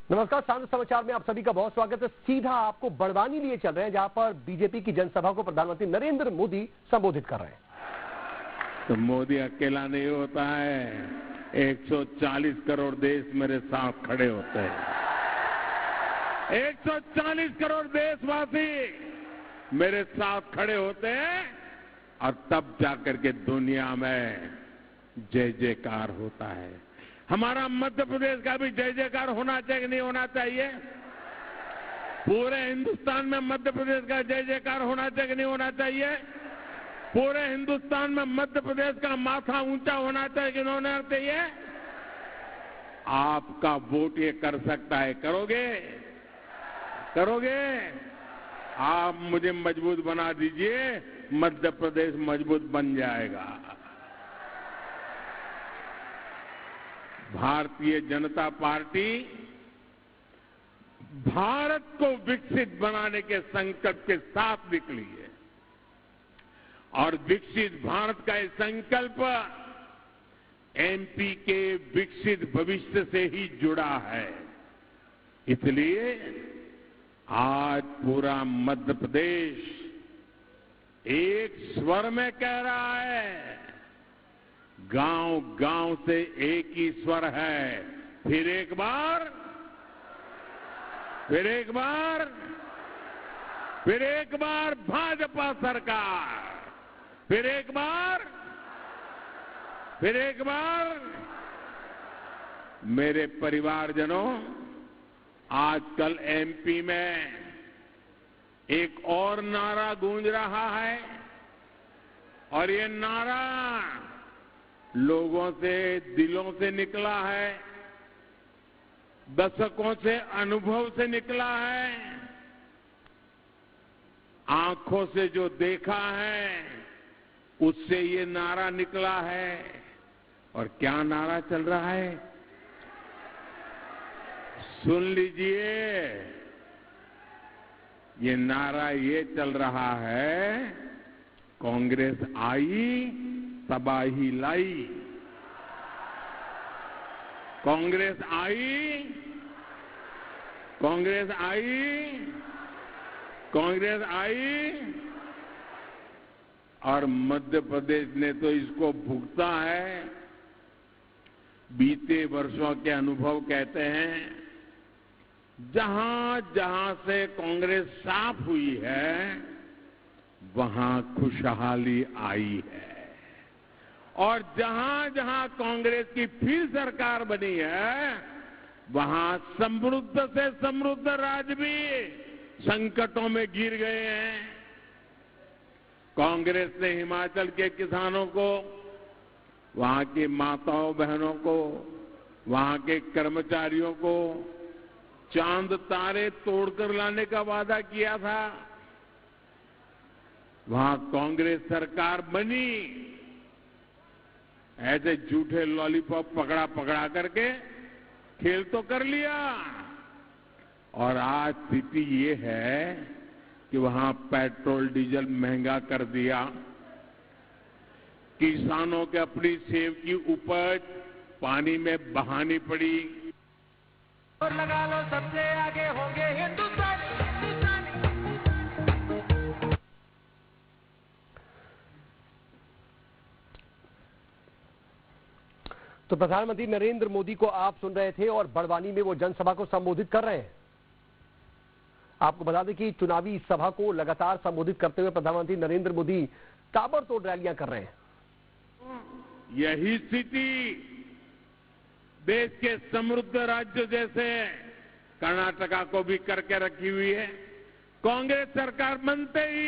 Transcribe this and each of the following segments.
नमस्कार, सांसद समाचार में आप सभी का बहुत स्वागत है। सीधा आपको बड़वानी लिए चल रहे हैं, जहां पर बीजेपी की जनसभा को प्रधानमंत्री नरेंद्र मोदी संबोधित कर रहे हैं। तो मोदी अकेला नहीं होता है, 140 करोड़ देश मेरे साथ खड़े होते हैं। 140 करोड़ देशवासी मेरे साथ खड़े होते हैं और तब जाकर के दुनिया में जय जयकार होता है। हमारा मध्य प्रदेश का भी जय जयकार होना चाहिए कि नहीं होना चाहिए? पूरे हिंदुस्तान में मध्य प्रदेश का जय जयकार होना चाहिए कि नहीं होना चाहिए? पूरे हिंदुस्तान में मध्य प्रदेश का माथा ऊंचा होना चाहिए कि नहीं होना चाहिए? आपका वोट ये कर सकता है। करोगे? करोगे? आप मुझे मजबूत बना दीजिए, मध्य प्रदेश मजबूत बन जाएगा। भारतीय जनता पार्टी भारत को विकसित बनाने के संकल्प के साथ निकली है और विकसित भारत का ये संकल्प एमपी के विकसित भविष्य से ही जुड़ा है। इसलिए आज पूरा मध्य प्रदेश एक स्वर में कह रहा है, गांव गांव से एक ही स्वर है। फिर एक बार, फिर एक बार, फिर एक बार भाजपा सरकार, फिर एक बार, फिर एक बार। मेरे परिवारजनों, आजकल एमपी में एक और नारा गूंज रहा है और ये नारा लोगों से, दिलों से निकला है, दशकों से अनुभव से निकला है, आंखों से जो देखा है उससे ये नारा निकला है। और क्या नारा चल रहा है? सुन लीजिए, ये नारा ये चल रहा है, कांग्रेस आई तबाही लाई। कांग्रेस आई, कांग्रेस आई, कांग्रेस आई। और मध्य प्रदेश ने तो इसको भुगता है। बीते वर्षों के अनुभव कहते हैं, जहां जहां से कांग्रेस साफ हुई है वहां खुशहाली आई है और जहां जहां कांग्रेस की फिर सरकार बनी है वहां समृद्ध से समृद्ध राज्य भी संकटों में गिर गए हैं। कांग्रेस ने हिमाचल के किसानों को, वहां की माताओं बहनों को, वहां के कर्मचारियों को चांद तारे तोड़कर लाने का वादा किया था। वहां कांग्रेस सरकार बनी, ऐसे झूठे लॉलीपॉप पकड़ा पकड़ा करके खेल तो कर लिया और आज स्थिति ये है कि वहां पेट्रोल डीजल महंगा कर दिया, किसानों के अपनी सेब की उपज पानी में बहानी पड़ी। और लगा लो, सबसे आगे होंगे हिंदुस्तानी। तो प्रधानमंत्री नरेंद्र मोदी को आप सुन रहे थे और बड़वानी में वो जनसभा को संबोधित कर रहे हैं। आपको बता दें कि चुनावी सभा को लगातार संबोधित करते हुए प्रधानमंत्री नरेंद्र मोदी ताबड़तोड़ रैलियां कर रहे हैं। यही स्थिति देश के समृद्ध राज्य जैसे कर्नाटका को भी करके रखी हुई है। कांग्रेस सरकार बनते ही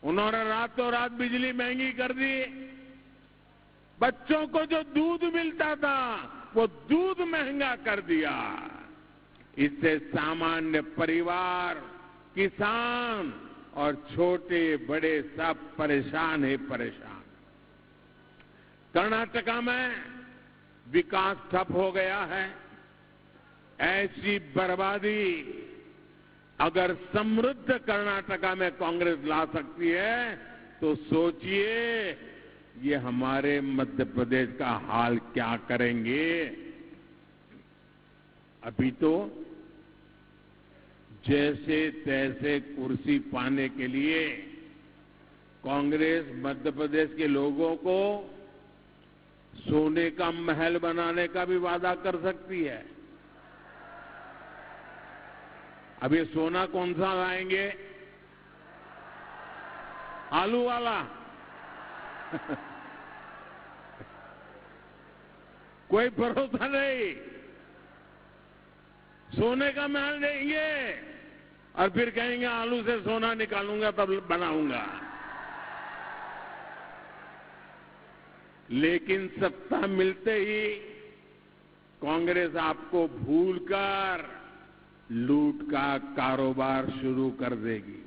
उन्होंने रातों रात बिजली महंगी कर दी, बच्चों को जो दूध मिलता था वो दूध महंगा कर दिया। इससे सामान्य परिवार, किसान और छोटे बड़े सब परेशान है, परेशान। कर्नाटका में विकास ठप हो गया है। ऐसी बर्बादी अगर समृद्ध कर्नाटका में कांग्रेस ला सकती है तो सोचिए ये हमारे मध्य प्रदेश का हाल क्या करेंगे। अभी तो जैसे तैसे कुर्सी पाने के लिए कांग्रेस मध्य प्रदेश के लोगों को सोने का महल बनाने का भी वादा कर सकती है। अब ये सोना कौन सा लाएंगे? आलू वाला कोई भरोसा नहीं। सोने का महल देंगे और फिर कहेंगे आलू से सोना निकालूंगा तब बनाऊंगा। लेकिन सत्ता मिलते ही कांग्रेस आपको भूलकर लूट का कारोबार शुरू कर देगी।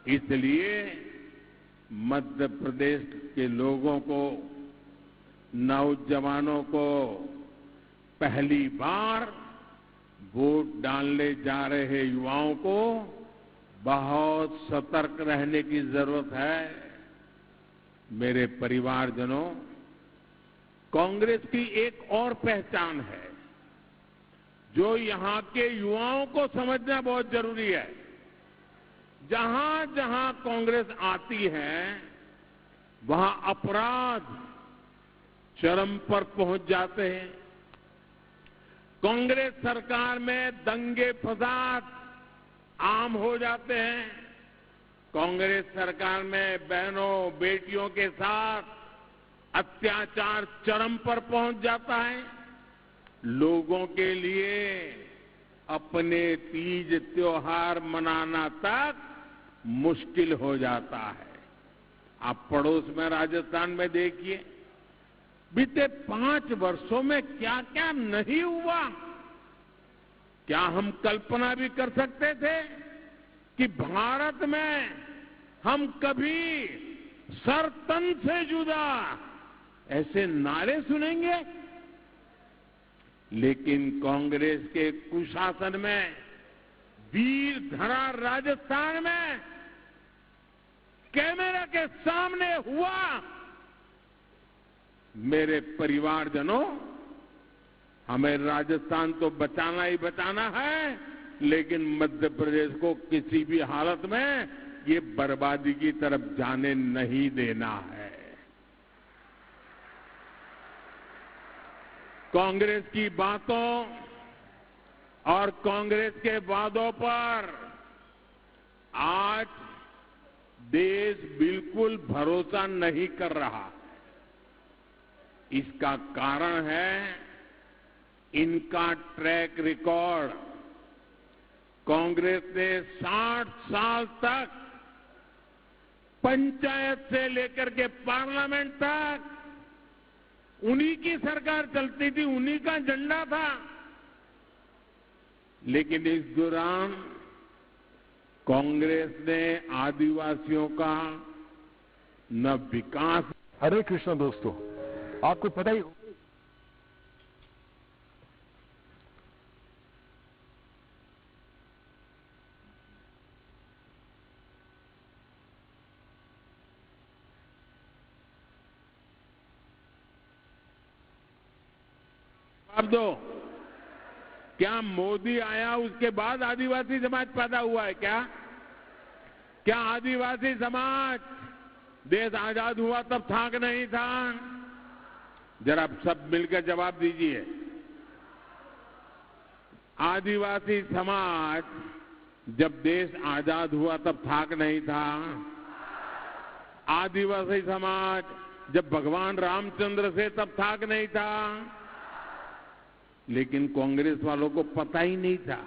इसलिए मध्य प्रदेश के लोगों को, नौजवानों को पहली बार वोट डालने जा रहे युवाओं को बहुत सतर्क रहने की जरूरत है। मेरे परिवारजनों, कांग्रेस की एक और पहचान है जो यहां के युवाओं को समझना बहुत जरूरी है। जहां जहां कांग्रेस आती है वहां अपराध चरम पर पहुंच जाते हैं। कांग्रेस सरकार में दंगे फसाद आम हो जाते हैं। कांग्रेस सरकार में बहनों बेटियों के साथ अत्याचार चरम पर पहुंच जाता है। लोगों के लिए अपने तीज त्योहार मनाना तक मुश्किल हो जाता है। आप पड़ोस में राजस्थान में देखिए, बीते 5 वर्षों में क्या क्या नहीं हुआ। क्या हम कल्पना भी कर सकते थे कि भारत में हम कभी सर तन से जुदा ऐसे नारे सुनेंगे? लेकिन कांग्रेस के कुशासन में वीर धरा राजस्थान में कैमरा के सामने हुआ। मेरे परिवारजनों, हमें राजस्थान तो बचाना ही बचाना है, लेकिन मध्य प्रदेश को किसी भी हालत में ये बर्बादी की तरफ जाने नहीं देना है। कांग्रेस की बातों और कांग्रेस के वादों पर आज देश बिल्कुल भरोसा नहीं कर रहा। इसका कारण है इनका ट्रैक रिकॉर्ड। कांग्रेस ने 60 साल तक पंचायत से लेकर के पार्लियामेंट तक उन्हीं की सरकार चलती थी, उन्हीं का झंडा था। लेकिन इस दौरान कांग्रेस ने आदिवासियों का न विकास। हरे कृष्ण दोस्तों, आपको पता ही अब दो, क्या मोदी आया उसके बाद आदिवासी समाज पैदा हुआ है क्या? क्या आदिवासी समाज देश आजाद हुआ तब था कि नहीं था? जरा सब मिलकर जवाब दीजिए। आदिवासी समाज जब देश आजाद हुआ तब था कि नहीं था? आदिवासी समाज जब भगवान रामचंद्र से तब था कि नहीं था? लेकिन कांग्रेस वालों को पता ही नहीं था।